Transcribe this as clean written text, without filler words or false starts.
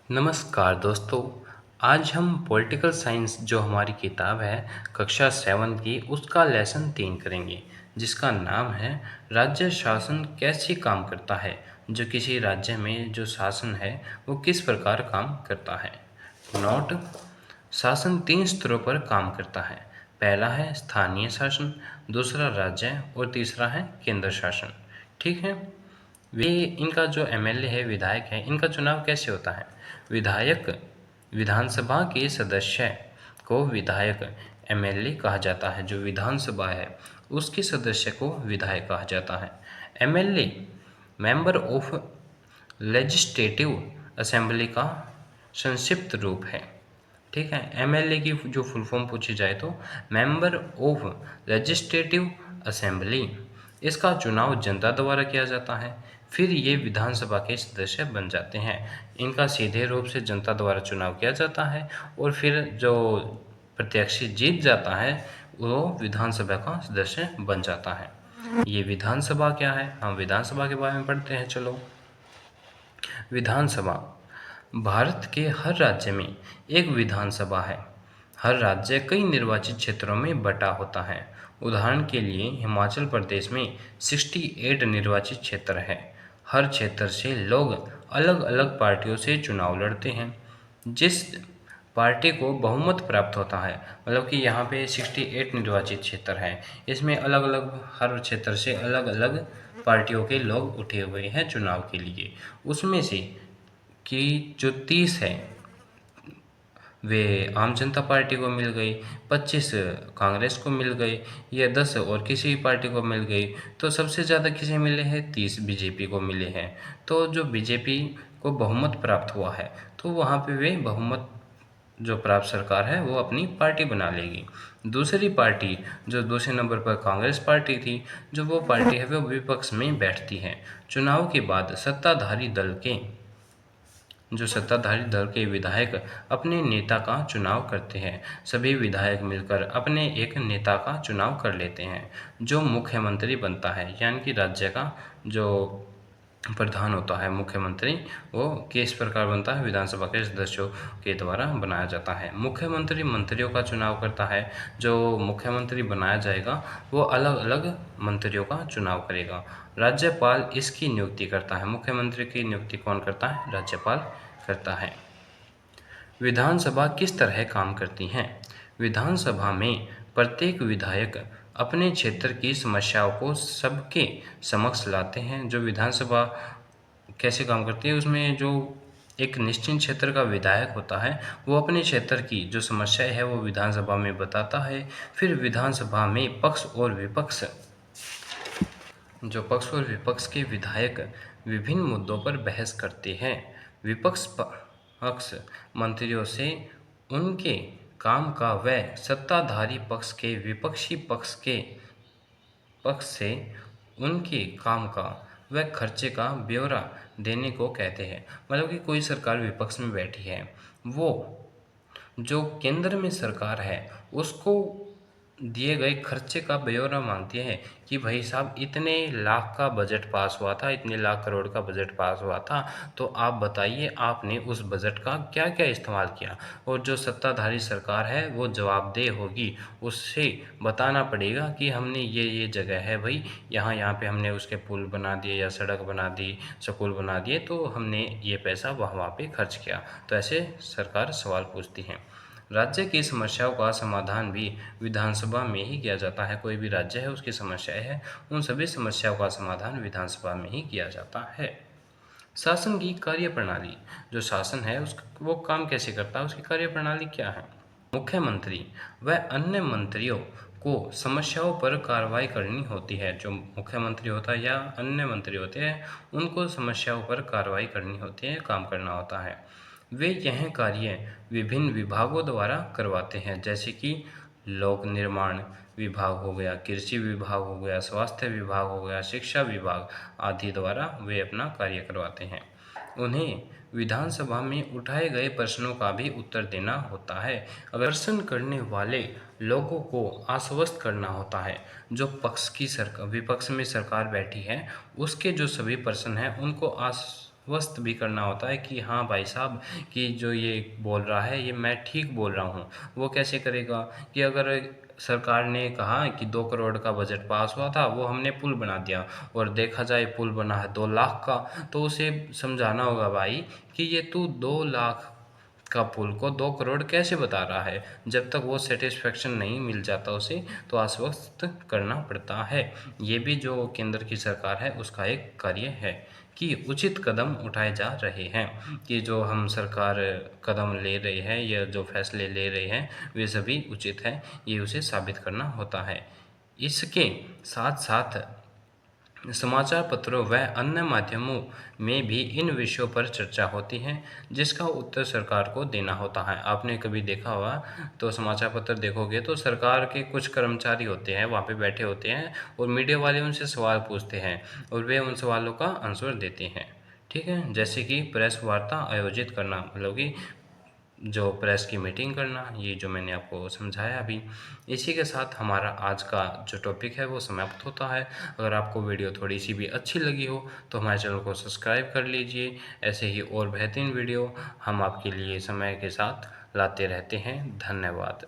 नमस्कार दोस्तों। आज हम पॉलिटिकल साइंस जो हमारी किताब है कक्षा 7 की उसका लेसन 3 करेंगे, जिसका नाम है राज्य शासन कैसे काम करता है। जो किसी राज्य में जो शासन है वो किस प्रकार काम करता है। नोट: शासन 3 स्तरों पर काम करता है। पहला है स्थानीय शासन, दूसरा राज्य और तीसरा है केंद्र शासन। ठीक है। वे इनका जो एमएलए है, विधायक है, इनका चुनाव कैसे होता है। विधायक विधानसभा के सदस्य को विधायक, एमएलए कहा जाता है। जो विधानसभा है उसके सदस्य को विधायक कहा जाता है। MLA member of legislative assembly का संक्षिप्त रूप है। ठीक है। एमएलए की जो फुल फॉर्म पूछी जाए तो मेंबर ऑफ लेजिस्लेटिव असेंबली। इसका चुनाव जनता द्वारा किया जाता है। फिर ये विधानसभा के सदस्य बन जाते हैं। इनका सीधे रूप से जनता द्वारा चुनाव किया जाता है और फिर जो प्रत्याशी जीत जाता है वो विधानसभा का सदस्य बन जाता है। ये विधानसभा क्या है, हम विधानसभा के बारे में पढ़ते हैं। चलो, विधानसभा भारत के हर राज्य में एक विधानसभा है। हर राज्य कई निर्वाचित क्षेत्रों में बटा होता है। उदाहरण के लिए हिमाचल प्रदेश में 68 निर्वाचित क्षेत्र है। हर क्षेत्र से लोग अलग अलग पार्टियों से चुनाव लड़ते हैं। जिस पार्टी को बहुमत प्राप्त होता है, मतलब कि यहाँ पे 68 निर्वाचित क्षेत्र हैं, इसमें अलग अलग हर क्षेत्र से अलग अलग पार्टियों के लोग उठे हुए हैं चुनाव के लिए। उसमें से कि जो 30 है वे आम जनता पार्टी को मिल गई, 25 कांग्रेस को मिल गई, या 10 और किसी पार्टी को मिल गई। तो सबसे ज़्यादा किसे मिले हैं, 30 बीजेपी को मिले हैं। तो जो बीजेपी को बहुमत प्राप्त हुआ है तो वहाँ पे वे बहुमत जो प्राप्त सरकार है वो अपनी पार्टी बना लेगी। दूसरी पार्टी जो दूसरे नंबर पर कांग्रेस पार्टी थी, जो वो पार्टी है वो विपक्ष में बैठती है। चुनाव के बाद सत्ताधारी दल के विधायक अपने नेता का चुनाव करते हैं। सभी विधायक मिलकर अपने एक नेता का चुनाव कर लेते हैं जो मुख्यमंत्री बनता है। यानी कि राज्य का जो प्रधान होता है मुख्यमंत्री, वो किस प्रकार बनता है, विधानसभा के सदस्यों के द्वारा बनाया जाता है। मुख्यमंत्री मंत्रियों का चुनाव करता है। जो मुख्यमंत्री बनाया जाएगा वो अलग अलग मंत्रियों का चुनाव करेगा। राज्यपाल इसकी नियुक्ति करता है। मुख्यमंत्री की नियुक्ति कौन करता है, राज्यपाल करता है। विधानसभा किस तरह काम करती है। विधानसभा में प्रत्येक विधायक अपने क्षेत्र की समस्याओं को सबके समक्ष लाते हैं। जो विधानसभा कैसे काम करती है, उसमें जो एक निश्चित क्षेत्र का विधायक होता है वो अपने क्षेत्र की जो समस्या है वो विधानसभा में बताता है। फिर विधानसभा में पक्ष और विपक्ष के विधायक विभिन्न मुद्दों पर बहस करते हैं। पक्ष मंत्रियों से उनके काम का व सत्ताधारी पक्ष के विपक्षी पक्ष से उनके काम का व खर्चे का ब्यौरा देने को कहते हैं। मतलब कि कोई सरकार विपक्ष में बैठी है, वो जो केंद्र में सरकार है उसको दिए गए खर्चे का ब्यौरा मांगती है कि भाई साहब इतने लाख का बजट पास हुआ था, इतने लाख करोड़ का बजट पास हुआ था, तो आप बताइए आपने उस बजट का क्या क्या इस्तेमाल किया। और जो सत्ताधारी सरकार है वो जवाबदेह होगी, उससे बताना पड़ेगा कि हमने ये जगह है भाई, यहाँ पे हमने उसके पुल बना दिए या सड़क बना दी, स्कूल बना दिए, तो हमने ये पैसा वहाँ पे खर्च किया। तो ऐसे सरकार सवाल पूछती है। राज्य की समस्याओं का समाधान भी विधानसभा में ही किया जाता है। कोई भी राज्य है उसकी समस्याएं हैं, उन सभी समस्याओं का समाधान विधानसभा में ही किया जाता है। शासन की कार्यप्रणाली, जो शासन है वो काम कैसे करता है, उसकी कार्यप्रणाली क्या है। मुख्यमंत्री व अन्य मंत्रियों को समस्याओं पर कार्रवाई करनी होती है। जो मुख्यमंत्री होता है या अन्य मंत्री होते हैं उनको समस्याओं पर कार्रवाई करनी होती है, काम करना होता है। वे यह कार्य विभिन्न विभागों द्वारा करवाते हैं, जैसे कि लोक निर्माण विभाग हो गया, कृषि विभाग हो गया, स्वास्थ्य विभाग हो गया, शिक्षा विभाग आदि द्वारा वे अपना कार्य करवाते हैं। उन्हें विधानसभा में उठाए गए प्रश्नों का भी उत्तर देना होता है। अगर प्रश्न करने वाले लोगों को आश्वस्त करना होता है। जो विपक्ष में सरकार बैठी है उसके जो सभी प्रश्न हैं उनको आश्वस्त भी करना होता है कि हाँ भाई साहब, कि जो ये बोल रहा है ये मैं ठीक बोल रहा हूँ। वो कैसे करेगा कि अगर सरकार ने कहा कि 2 करोड़ का बजट पास हुआ था, वो हमने पुल बना दिया और देखा जाए पुल बना है 2 लाख का, तो उसे समझाना होगा भाई कि ये तू 2 लाख का पुल को 2 करोड़ कैसे बता रहा है। जब तक वो सेटिस्फेक्शन नहीं मिल जाता उसे, तो आश्वस्त करना पड़ता है। ये भी जो केंद्र की सरकार है उसका एक कार्य है कि उचित कदम उठाए जा रहे हैं, कि जो हम सरकार कदम ले रही है या जो फैसले ले रहे हैं वे सभी उचित हैं, ये उसे साबित करना होता है। इसके साथ साथ समाचार पत्रों व अन्य माध्यमों में भी इन विषयों पर चर्चा होती है, जिसका उत्तर सरकार को देना होता है। आपने कभी देखा होगा, तो समाचार पत्र देखोगे तो सरकार के कुछ कर्मचारी होते हैं, वहाँ पे बैठे होते हैं और मीडिया वाले उनसे सवाल पूछते हैं और वे उन सवालों का आंसर देते हैं। ठीक है, जैसे कि प्रेस वार्ता आयोजित करना, मतलब कि जो प्रेस की मीटिंग करना, ये जो मैंने आपको समझाया अभी। इसी के साथ हमारा आज का जो टॉपिक है वो समाप्त होता है। अगर आपको वीडियो थोड़ी सी भी अच्छी लगी हो तो हमारे चैनल को सब्सक्राइब कर लीजिए। ऐसे ही और बेहतरीन वीडियो हम आपके लिए समय के साथ लाते रहते हैं। धन्यवाद।